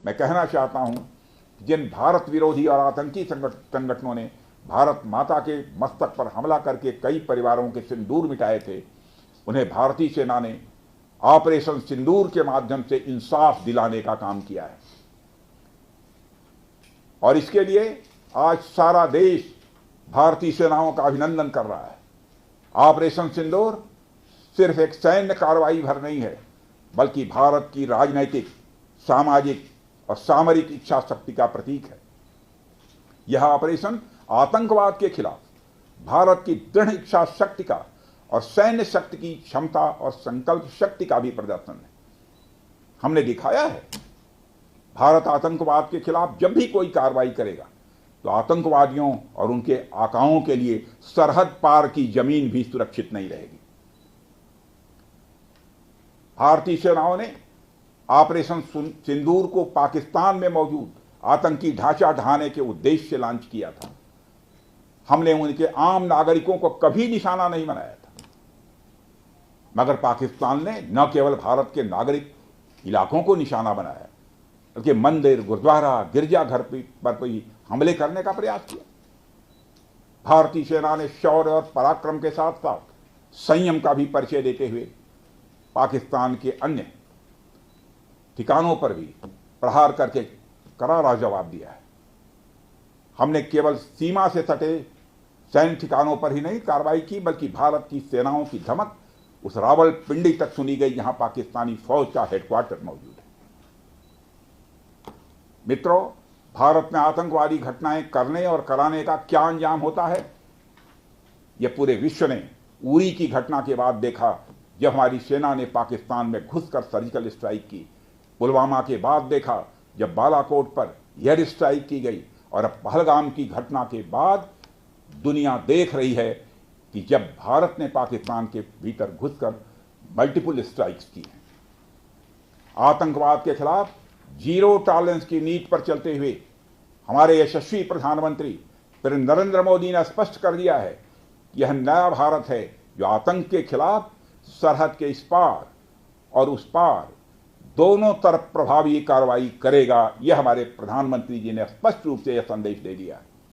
मैं कहना चाहता हूं, जिन भारत विरोधी और आतंकी संगठनों ने भारत माता के मस्तक पर हमला करके कई परिवारों के सिंदूर मिटाए थे, उन्हें भारतीय सेना ने ऑपरेशन सिंदूर के माध्यम से इंसाफ दिलाने का काम किया है। और इसके लिए आज सारा देश भारतीय सेनाओं का अभिनंदन कर रहा है। ऑपरेशन सिंदूर सिर्फ एक सैन्य कार्रवाई भर नहीं है, बल्कि भारत की राजनैतिक, सामाजिक और सामरिक इच्छा शक्ति का प्रतीक है। यह ऑपरेशन आतंकवाद के खिलाफ भारत की दृढ़ इच्छा शक्ति का और सैन्य शक्ति की क्षमता और संकल्प शक्ति का भी प्रदर्शन है। हमने दिखाया है, भारत आतंकवाद के खिलाफ जब भी कोई कार्रवाई करेगा तो आतंकवादियों और उनके आकाओं के लिए सरहद पार की जमीन भी सुरक्षित नहीं रहेगी। भारतीय सेनाओं ने ऑपरेशन सिंदूर को पाकिस्तान में मौजूद आतंकी ढांचा ढहाने के उद्देश्य से लॉन्च किया था। हमने उनके आम नागरिकों को कभी निशाना नहीं बनाया था, मगर पाकिस्तान ने न केवल भारत के नागरिक इलाकों को निशाना बनाया, बल्कि मंदिर, गुरुद्वारा, गिरजाघर पर भी हमले करने का प्रयास किया। भारतीय सेना ने शौर्य और पराक्रम के साथ साथ संयम का भी परिचय देते हुए पाकिस्तान के अन्य ठिकानों पर भी प्रहार करके करारा जवाब दिया है। हमने केवल सीमा से सटे सैन्य ठिकानों पर ही नहीं कार्रवाई की, बल्कि भारत की सेनाओं की धमक उस रावलपिंडी तक सुनी गई जहां पाकिस्तानी फौज का हेडक्वार्टर मौजूद है। मित्रों, भारत में आतंकवादी घटनाएं करने और कराने का क्या अंजाम होता है, यह पूरे विश्व ने उरी की घटना के बाद देखा, जब हमारी सेना ने पाकिस्तान में घुसकर सर्जिकल स्ट्राइक की। पुलवामा के बाद देखा, जब बालाकोट पर एयर स्ट्राइक की गई, और अब पहलगाम की घटना के बाद दुनिया देख रही है कि जब भारत ने पाकिस्तान के भीतर घुसकर मल्टीपल स्ट्राइक्स की हैं। आतंकवाद के खिलाफ जीरो टॉलरेंस की नीति पर चलते हुए हमारे यशस्वी प्रधानमंत्री श्री नरेंद्र मोदी ने स्पष्ट कर दिया है कि यह नया भारत है जो आतंक के खिलाफ सरहद के इस पार और उस पार दोनों तरफ प्रभावी कार्रवाई करेगा। यह हमारे प्रधानमंत्री जी ने स्पष्ट रूप से यह संदेश दे दिया है।